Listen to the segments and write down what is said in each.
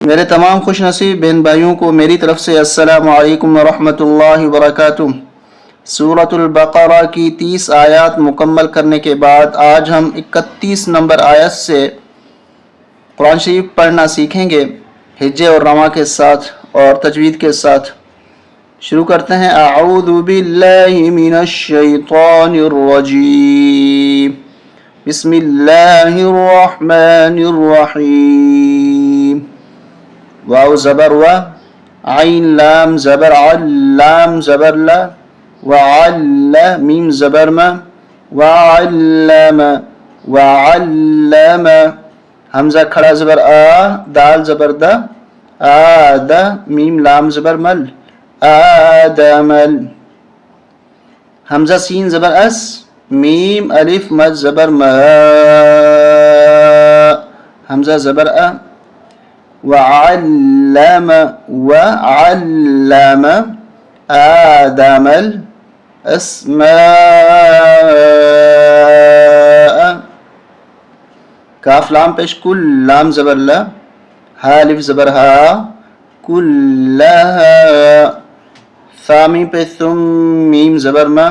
میرے تمام خوش نصیب بہن بھائیوں کو میری طرف سے السلام علیکم ورحمۃ اللہ وبرکاتہ۔ سورۃ البقرہ کی 30 آیات مکمل کرنے کے بعد آج ہم 31 نمبر آیت سے قرآن شریف پڑھنا سیکھیں گے، ہجے اور رواں کے ساتھ اور تجوید کے ساتھ۔ شروع کرتے ہیں۔ اعوذ باللہ من الشیطان الرجیم، بسم اللہ الرحمن الرحیم۔ واو زبر و، عین لام زبر عل، لام زبر ل، وعل میم زبر م، وعلم وعلم، حمزہ کھڑا زبر آ، دال زبر د، آد میم لام زبر مل، آدمل، حمزہ سین زبر اس، میم الف مد زبر م، حمزہ زبر ا، وعلم وعلم آدم الأسماء، کاف لام پیش کل، لام زبر لا، ہا الف زبر ہا، کلہا، ثا میم پہ ثم، میم زبر ما،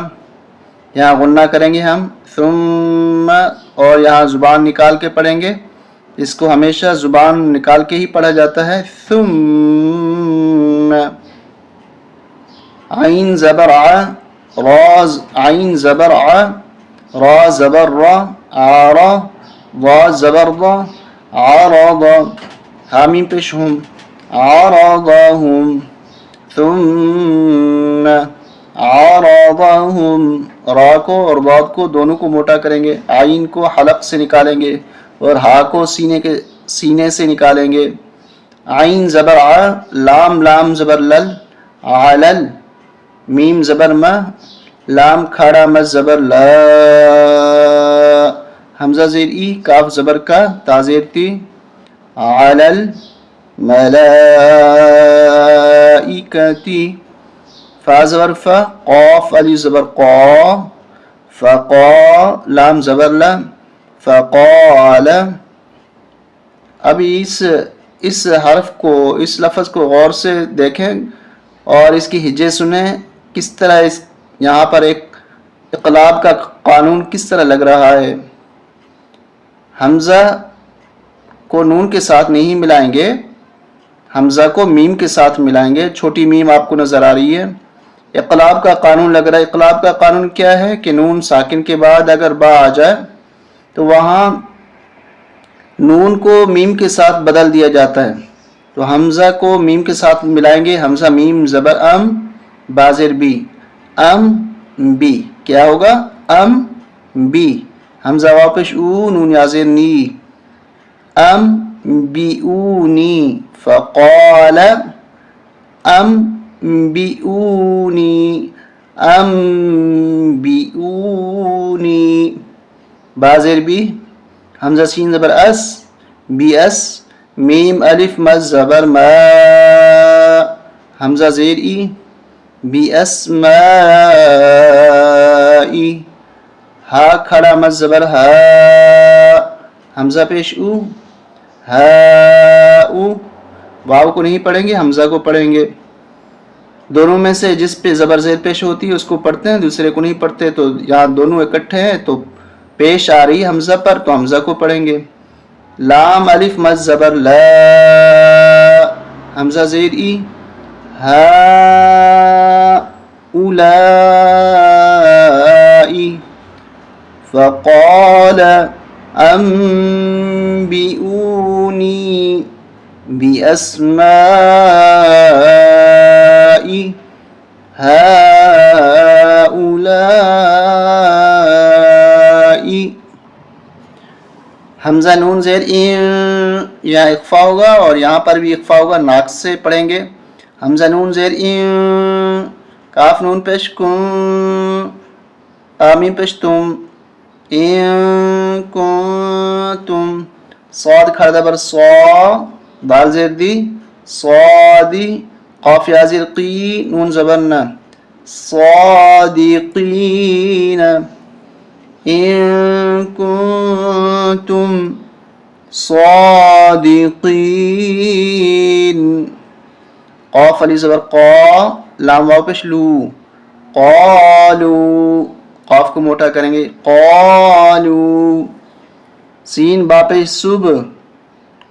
یہاں غنہ کریں گے ہم، ثم، اور یہاں زبان نکال کے پڑھیں گے، اس کو ہمیشہ زبان نکال کے ہی پڑھا جاتا ہے۔ ثم، عین زبر ع، راز عین زبر ع، را زبر را، عارا، ضا زبر ضا، عرض، حامیم پیش ہم، عرضهم، ثم عرضهم، را کو اور ضاد کو دونوں کو موٹا کریں گے، عین کو حلق سے نکالیں گے اور ہا کو سینے سے نکالیں گے۔ عین زبر ع، لام لام زبر لل، علل، میم زبر م، لام کھڑا مز زبر لا، حمزہ زیر ای، کاف زبر کا، تا زیر تی، علل ملائکتی، فا زبر فا، قاف علی زبر قا، فقا، لام زبر لا، فقال۔ اب اس حرف کو، اس لفظ کو غور سے دیکھیں اور اس کی ہجے سنیں، کس طرح یہاں پر ایک اقلاب کا قانون کس طرح لگ رہا ہے۔ حمزہ کو نون کے ساتھ نہیں ملائیں گے، حمزہ کو میم کے ساتھ ملائیں گے، چھوٹی میم آپ کو نظر آ رہی ہے۔ اقلاب کا قانون لگ رہا ہے۔ اقلاب کا قانون کیا ہے کہ نون ساکن کے بعد اگر با آ جائے تو وہاں نون کو میم کے ساتھ بدل دیا جاتا ہے، تو حمزہ کو میم کے ساتھ ملائیں گے، حمزہ میم زبر ام، بازر بی، ام بی، کیا ہوگا؟ ام بی، حمزہ واپش او، نون یازر نی، ام بی اونی، فقال ام بی اونی، ام بی اونی، بازر بی، حمزہ سین زبر اس، بی اس، میم الف مز زبر ما، حمزہ زیر ای، بی اسمائی، ہا کھڑا مز زبر ہا، حمزہ پیش او، ہا او، واو کو نہیں پڑھیں گے، حمزہ کو پڑھیں گے۔ دونوں میں سے جس پہ زبر زیر پیش ہوتی ہے اس کو پڑھتے ہیں، دوسرے کو نہیں پڑھتے، تو یہاں دونوں اکٹھے ہیں تو پیش آ رہی حمزہ پر تو حمزہ کو پڑھیں گے۔ لام الف مز زبر لا، حمزہ زیر ای، ہا اولائی، فقال انبئونی باسمائی ہؤلائی، حمزہ نون زیر این، یہاں اخفا ہوگا اور یہاں پر بھی اخفا ہوگا، ناک سے پڑھیں گے۔ حمزہ نون زیر این، کاف نون پیش کن، آمین پیش تم، این کنتم، صاد کھڑا بر صا، دال زیر دی، صادی، قاف یا زیر قی، نون زبر نا، صادقین، إن كنتم صادقین. قاف علی زبر قا، لام واو پیش لو، قالو. قاف کو موٹا کریں گے، قالو. سین با پیش صب،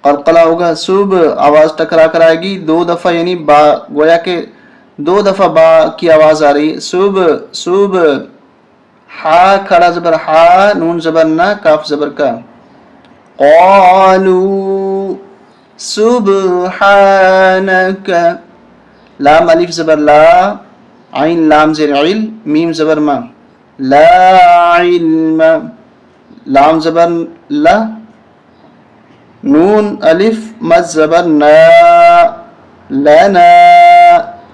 قلقلہ ہوگا صب، آواز ٹکرا کر آئے گی 2 دفعہ، یعنی با گویا کہ 2 دفعہ با کی آواز آ رہی ہے. صب صب. ہا کھڑا زبر ہا، نون زبر نہ، کاف زبر کا. قالو سبحانک. لام الف زبر لا، عین لام زیر عل، میم زبر ما، لا علم. لام زبر لا، نون الف مد زبر نا، لنا.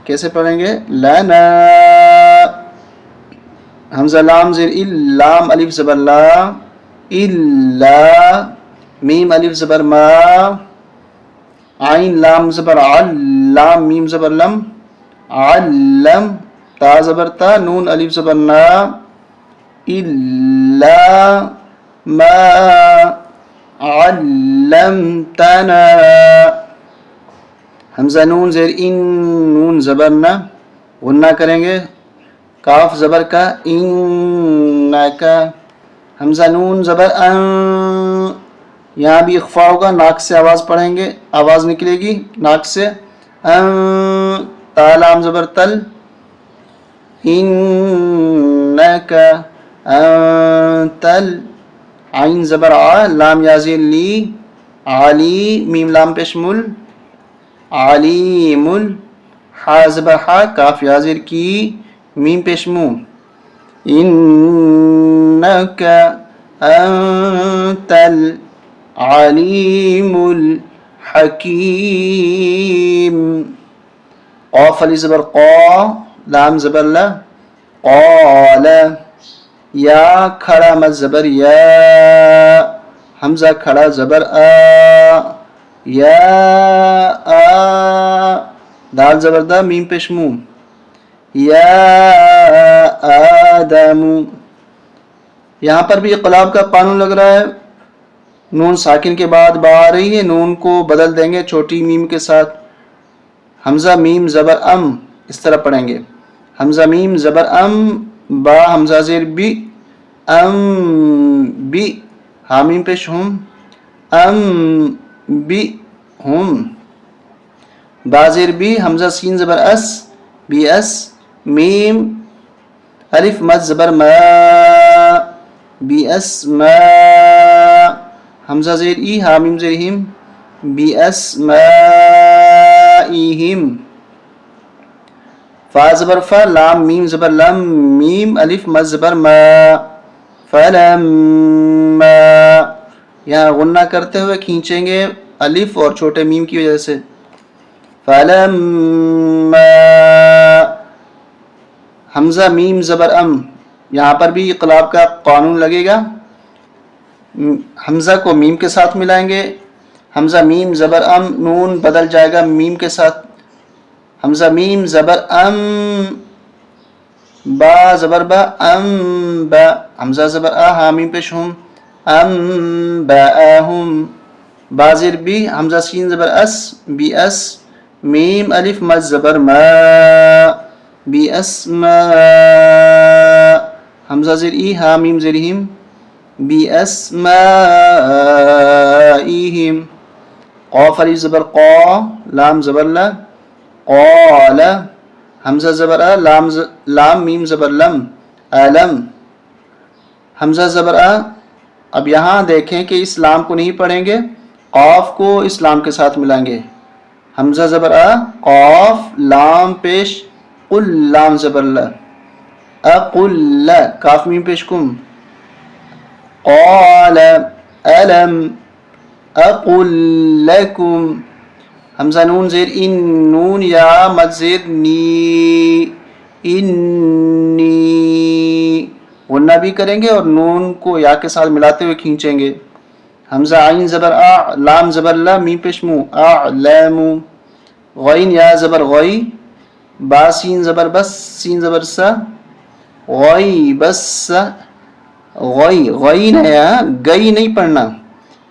کیسے پڑھیں گے؟ لنا. حمزہ لام زیر ال، لام الف زبر لا، الا. میم الف زبر ما، عین لام زبر عل، لام میم زبر لم، علم. تا زبر تا، نون الف زبر نا، الا ما علمتنا. حمزہ نون زیر ان، نون زبر نہ، غنہ کریں گے، کاف زبر کا، انکا. حمزہ نون زبر ان، یہاں بھی اخفا ہوگا، ناک سے آواز پڑھیں گے، آواز نکلے گی ناک سے. ان، تا لام زبر تل، انکا انتل. عین زبر آ، لام یازی لی، علی، میم لام پیش مل، علیم. ہا زبر ہا، کاف یازر کی، میم پیش مو، انکا انتل علیم الحکیم. قاف علی زبر قا، لام زبر لا، قال. یا کھڑا مد زبر یا، حمزہ کھڑا زبر آ، یا آ. دال زبر دا، میم پیش مو، یا آدم. یہاں پر بھی اقلاب کا قانون لگ رہا ہے. نون ساکن کے بعد با آ رہی ہے، نون کو بدل دیں گے چھوٹی میم کے ساتھ. حمزہ میم زبر ام، اس طرح پڑھیں گے. حمزہ میم زبر ام، با حمزہ زیر بی، ام بی. حامیم پیش ہم، ام بی ہم. با زیر بی، حمزہ سین زبر اس، بی اس. میم الف مد زبر ما، بی اس ما. حمزہ زیر ای، حامیم زیر ہم، بی اس ما ایہم. فا زبر فا، لام میم زبر لم، میم الف مد زبر ما، فلما. یہاں غنہ کرتے ہوئے کھینچیں گے الف اور چھوٹے میم کی وجہ سے. فلما. حمزہ میم زبر ام، یہاں پر بھی اقلاب کا قانون لگے گا. حمزہ کو میم کے ساتھ ملائیں گے. حمزہ میم زبر ام، نون بدل جائے گا میم کے ساتھ. حمزہ میم زبر ام، با زبر با، ام با. حمزہ زبر آ، حامیم پیش ہم، ام با ہم. با زیر بی، حمزہ سین زبر اس، بی اس. میم الف مد زبر ما، بی اس ما. حمزہ زیر ای، حامیم زیر ہم، بی اس ما ایہم. قاف علی زبر قا، لام زبر لا، قال. حمزہ زبر آ، لام میم زبر لم، علم. حمزہ زبر آ. اب یہاں دیکھیں کہ اس لام کو نہیں پڑھیں گے، قاف کو اس لام کے ساتھ ملائیں گے. حمزہ زبر آ، قاف لام پیش قل، لام زبر لا، اقل. کاف میم پیش کم، قال علم اقل لکم. حمزہ نون زیر ان، نون یا مد زیر نی، انی. غنہ بھی کریں گے اور نون کو یا کے ساتھ ملاتے ہوئے کھینچیں گے. حمزہ عین زبر آ، لام زبر لا، میم پیش مو، اعلم. غین یا زبر غی، با سین زبر بس، سین زبر سا، غی بس. غی، غی نیا، گئی نہیں پڑھنا،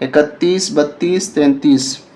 31, 32, 33।